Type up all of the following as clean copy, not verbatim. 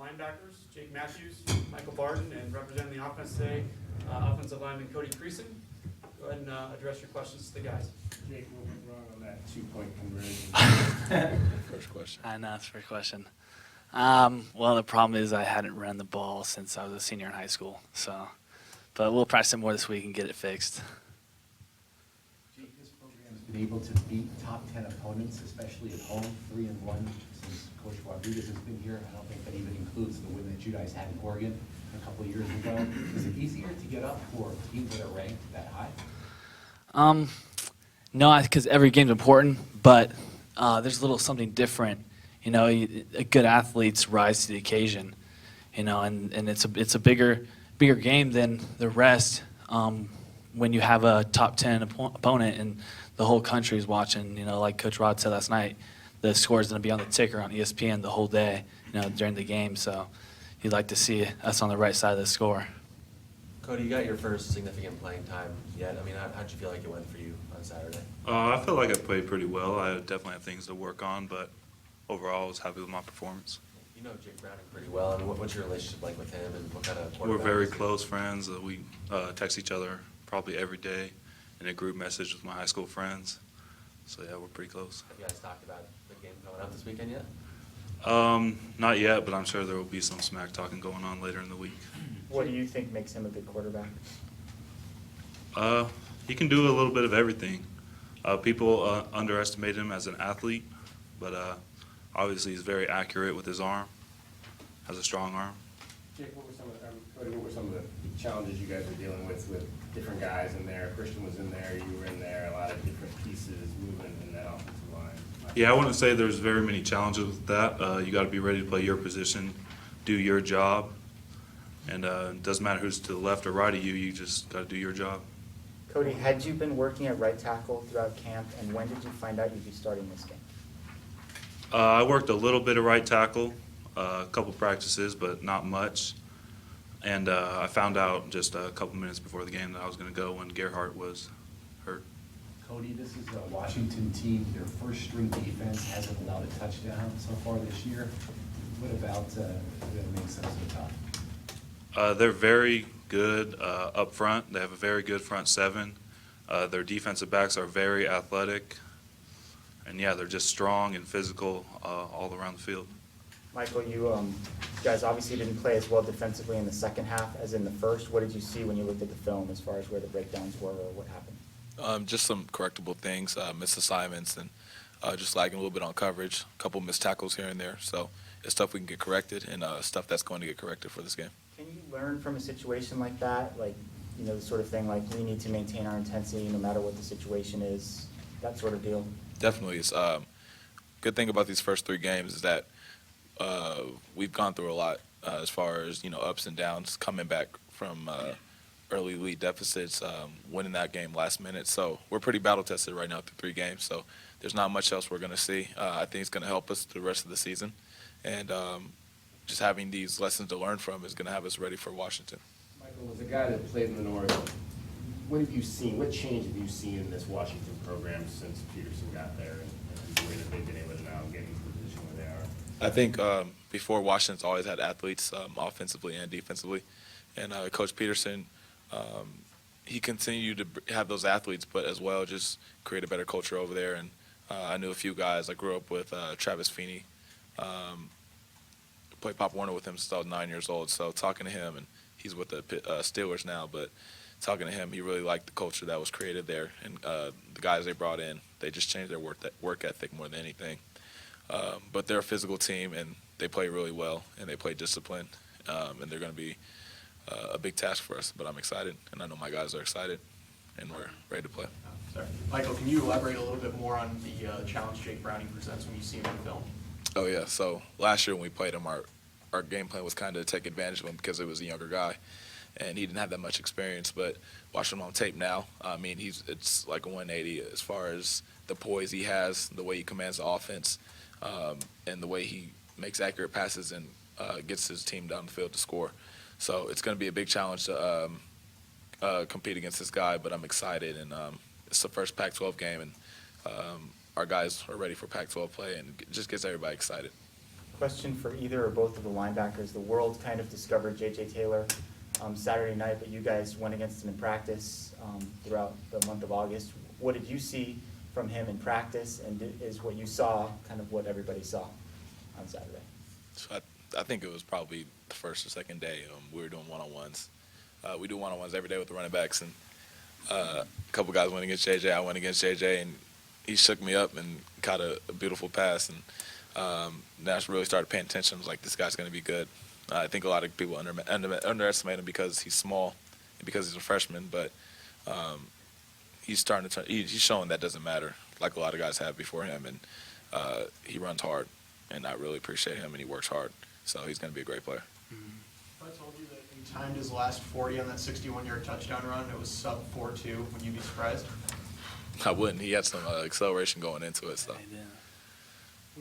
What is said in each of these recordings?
linebackers, Jake Matthews, Michael Barden, and representing the offense today, offensive lineman Cody Creason. Go ahead and address your questions to the guys. Jake, what went wrong on that 2-point conversion? First question. I know, that's a fair question. Well, the problem is I hadn't run the ball since I was a senior in high school. But we'll practice it more this week and get it fixed. Jake, this program has been able to beat top 10 opponents, especially at home, 3-1 since Coach Rodriguez has been here. I don't think that even includes the win that you guys had in Oregon a couple of years ago. Is it easier to get up for teams that are ranked that high? No, because every game's important, but there's a little something different. You know, good athletes rise to the occasion. You know, and it's a bigger game than the rest. When you have a top 10 opponent and the whole country is watching, you know, like Coach Rod said last night, the score is going to be on the ticker on ESPN the whole day, you know, during the game. So you'd like to see us on the right side of the score. Cody, you got your first significant playing time yet. I mean, how'd you feel like it went for you on Saturday? I feel like I played pretty well. I definitely have things to work on, but overall I was happy with my performance. You know Jake Browning pretty well. I mean, what's your relationship like with him, and what kind of We're quarterback very is he? close friends. We text each other probably every day in a group message with my high school friends. So yeah, we're pretty close. Have you guys talked about the game coming up this weekend yet? Not yet, but I'm sure there will be some smack talking going on later in the week. What do you think makes him a good quarterback? He can do a little bit of everything. People underestimate him as an athlete, but obviously he's very accurate with his arm, has a strong arm. Jake, Cody, what were some of the challenges you guys were dealing with different guys in there? Christian was in there, you were in there, a lot of different pieces moving in that offensive line. Yeah, I wouldn't say there's very many challenges with that. You got to be ready to play your position, do your job, and it doesn't matter who's to the left or right of you. You just got to do your job. Cody, had you been working at right tackle throughout camp, and when did you find out you'd be starting this game? I worked a little bit of right tackle, a couple practices, but not much. And I found out just a couple minutes before the game that I was going to go when Gerhardt was hurt. Cody, this is a Washington team. Their first string defense hasn't allowed a touchdown so far this year. What about that makes them so tough? They're very good up front. They have a very good front seven. Their defensive backs are very athletic. And, yeah, they're just strong and physical all around the field. Michael, you guys obviously didn't play as well defensively in the second half as in the first. What did you see when you looked at the film as far as where the breakdowns were or what happened? Just some correctable things, missed assignments, and just lagging a little bit on coverage, a couple missed tackles here and there. So it's stuff we can get corrected and stuff that's going to get corrected for this game. Can you learn from a situation like that? Like, you know, the sort of thing like we need to maintain our intensity no matter what the situation is, that sort of deal? Definitely. It's good thing about these first three games is that we've gone through a lot as far as, you know, ups and downs, coming back from early lead deficits, winning that game last minute. So we're pretty battle tested right now through three games. So there's not much else we're going to see. I think it's going to help us the rest of the season. And just having these lessons to learn from is going to have us ready for Washington. Michael, as a guy that played in the North, what have you seen? What change have you seen in this Washington program since Peterson got there and the way that they've been able to now get into the position where they are? I think before Washington's always had athletes offensively and defensively. And Coach Peterson, he continued to have those athletes, but as well just create a better culture over there. And I knew a few guys. I grew up with Travis Feeney. Played Pop Warner with him since I was 9 years old. So talking to him, and he's with the Steelers now, but talking to him, he really liked the culture that was created there. And the guys they brought in, they just changed their work ethic more than anything. But they're a physical team, and they play really well, and they play disciplined. And they're going to be a big task for us. But I'm excited, and I know my guys are excited, and we're ready to play. Sorry. Michael, can you elaborate a little bit more on the challenge Jake Browning presents when you see him on film? Oh, yeah. So last year when we played him, our game plan was kind of to take advantage of him because he was a younger guy, and he didn't have that much experience. But watching him on tape now, I mean, it's like a 180 as far as the poise he has, the way he commands the offense, and the way he makes accurate passes and gets his team down the field to score. So it's going to be a big challenge to compete against this guy, but I'm excited. And it's the first Pac-12 game, and our guys are ready for Pac-12 play, and it just gets everybody excited. Question for either or both of the linebackers. The world kind of discovered J.J. Taylor Saturday night, but you guys went against him in practice throughout the month of August. What did you see from him in practice, and is what you saw kind of what everybody saw on Saturday? So I think it was probably the first or second day. We were doing one-on-ones. We do one-on-ones every day with the running backs, and a couple guys went against JJ. I went against JJ, and he shook me up and caught a beautiful pass. And Nash really started paying attention. I was like, this guy's going to be good. I think a lot of people underestimate him because he's small and because he's a freshman, but he's starting to turn. He's showing that doesn't matter, like a lot of guys have before him, and he runs hard, and I really appreciate him, and he works hard. So he's going to be a great player. If I told you that he timed his last 40 on that 61-yard touchdown run, it was sub 4.2, would you be surprised? I wouldn't. He had some acceleration going into it. So Have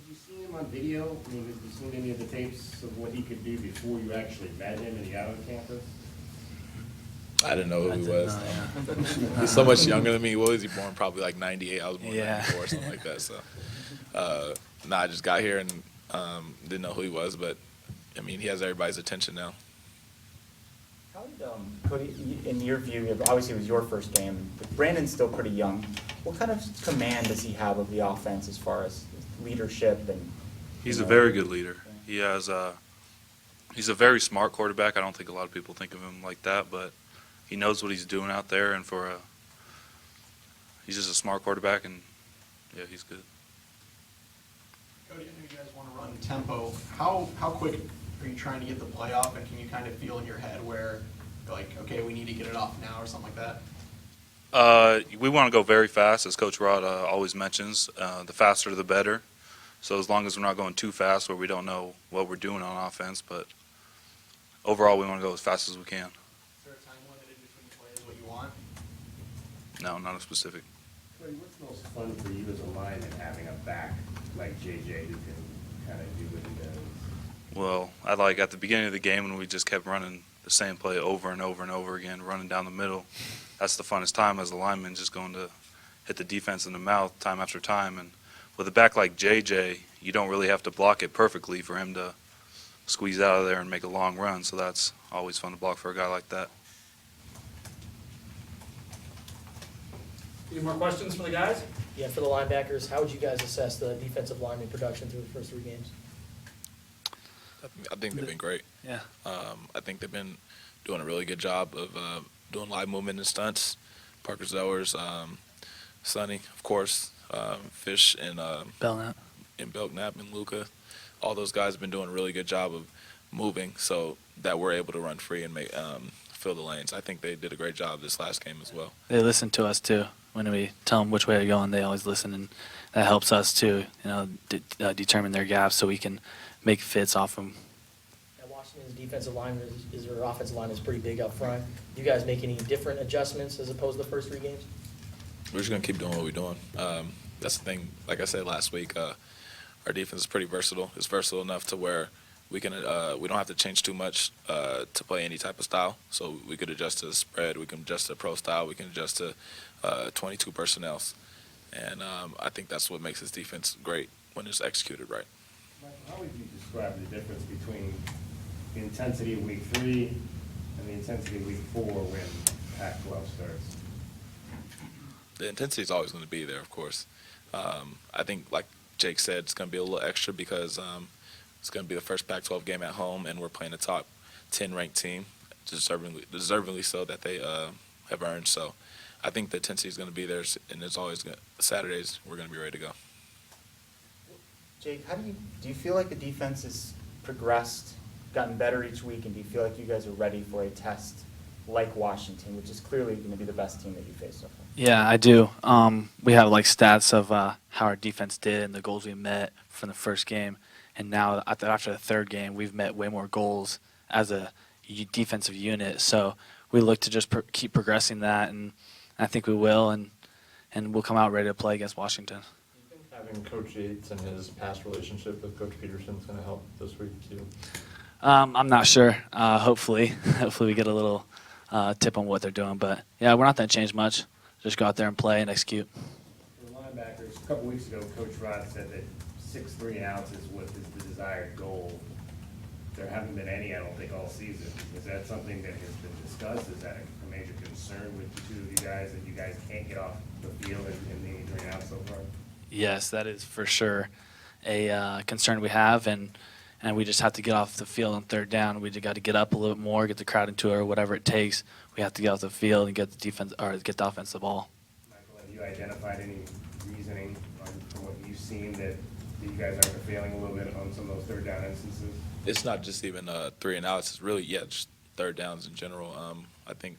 you seen him on video? I mean, have you seen any of the tapes of what he could do before you actually met him and he got on campus? I didn't know who he didn't was. know, yeah. He's so much younger than me. What was he born? Probably like 98. I was born Yeah. 94 or something like that. So, I just got here and didn't know who he was. But, I mean, he has everybody's attention now. How did, Cody, in your view, obviously it was your first game, but Brandon's still pretty young. What kind of command does he have of the offense as far as leadership and? He's a very good leader. He has he's a very smart quarterback. I don't think a lot of people think of him like that, but he knows what he's doing out there, and he's just a smart quarterback, and yeah, he's good. Cody, I know you guys want to run tempo. How quick are you trying to get the play off, and can you kind of feel in your head where, like, okay, we need to get it off now or something like that? We want to go very fast, as Coach Rod always mentions. The faster, the better. So as long as we're not going too fast where we don't know what we're doing on offense, but overall we want to go as fast as we can. Is there a time limit in between plays what you want? No, not a specific. Cody, what's most fun for you as a lineman having a back like JJ who can kind of do what he does? Well, I like at the beginning of the game when we just kept running the same play over and over and over again, running down the middle. That's the funnest time as a lineman, just going to hit the defense in the mouth time after time. And with a back like JJ, you don't really have to block it perfectly for him to squeeze out of there and make a long run. So that's always fun to block for a guy like that. Any more questions for the guys? Yeah, for the linebackers, how would you guys assess the defensive lineman production through the first 3 games? I think they've been great. Yeah. I think they've been doing a really good job of doing live movement and stunts. Parker Zellers, Sonny, of course, Fish, and Belknap. Belknap and Luca. All those guys have been doing a really good job of moving so that we're able to run free and make fill the lanes. I think they did a great job this last game as well. They listen to us too. When we tell them which way to go, and they always listen, and that helps us to, determine their gaps so we can make fits off them. Now, Washington's defensive line or offensive line is pretty big up front. Do you guys make any different adjustments as opposed to the first 3 games? We're just going to keep doing what we're doing. That's the thing. Like I said last week, our defense is pretty versatile. It's versatile enough to where we can we don't have to change too much to play any type of style. So we could adjust to the spread. We can adjust to pro style. We can adjust to 22 personnel. And I think that's what makes this defense great when it's executed right. Michael, how would you describe the difference between the intensity of week 3 and the intensity of week 4 when Pac-12 starts? The intensity is always going to be there, of course. I think, like Jake said, it's going to be a little extra because it's going to be the first Pac-12 game at home, and we're playing a top 10 ranked team, deservingly so that they have earned. So I think the intensity is going to be there, and it's always Saturdays we're going to be ready to go. Jake, do you feel like the defense has progressed, gotten better each week, and do you feel like you guys are ready for a test like Washington, which is clearly going to be the best team that you faced so far? Yeah, I do. We have stats of how our defense did and the goals we met from the first game, and now after the 3rd game, we've met way more goals as a defensive unit. So we look to just keep progressing that, and I think we will, and we'll come out ready to play against Washington. Do you think having Coach Yates and his past relationship with Coach Peterson is going to help this week too? I'm not sure. Hopefully we get a little tip on what they're doing. But, yeah, we're not going to change much. Just go out there and play and execute. For the linebackers, couple weeks ago, Coach Rod said that 6 3-and-outs is what is the desired goal. There haven't been any, I don't think, all season. Is that something that has been discussed? Is that a major concern with the two of you guys, that you guys can't get off the field in the 3-and-outs so far? Yes, that is for sure a concern we have, and we just have to get off the field on third down. We just got to get up a little bit more, get the crowd into it, or whatever it takes. We have to get off the field and get the defense or get the offensive ball. Michael, have you identified any reasoning from what you've seen that you guys are failing a little bit on some of those third down instances? It's not just even 3-and-outs. It's really, just third downs in general. I think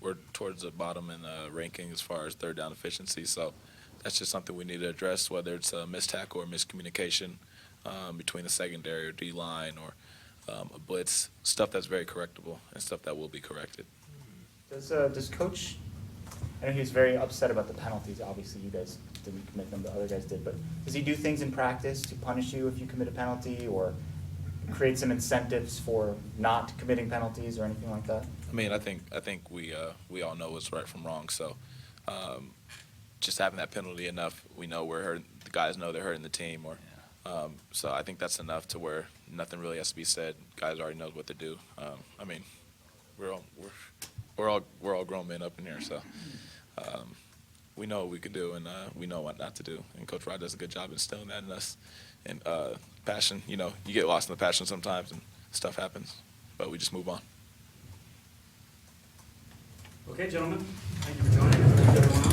we're towards the bottom in the ranking as far as third down efficiency. So that's just something we need to address, whether it's a missed tackle or miscommunication between the secondary or D-line or a blitz, stuff that's very correctable and stuff that will be corrected. Does Coach, I know he was very upset about the penalties. Obviously, you guys didn't commit them, the other guys did. But does he do things in practice to punish you if you commit a penalty, or create some incentives for not committing penalties or anything like that? I mean, I think we all know what's right from wrong. So just having that penalty enough, we know we're hurting. The guys know they're hurting the team, or so I think that's enough to where nothing really has to be said. Guys already know what to do. I mean, we're all grown men up in here, so we know what we can do, and we know what not to do. And Coach Rod does a good job instilling that in us. And passion, you get lost in the passion sometimes, and stuff happens, but we just move on. Okay, gentlemen, thank you for joining us. Thank you, everyone else.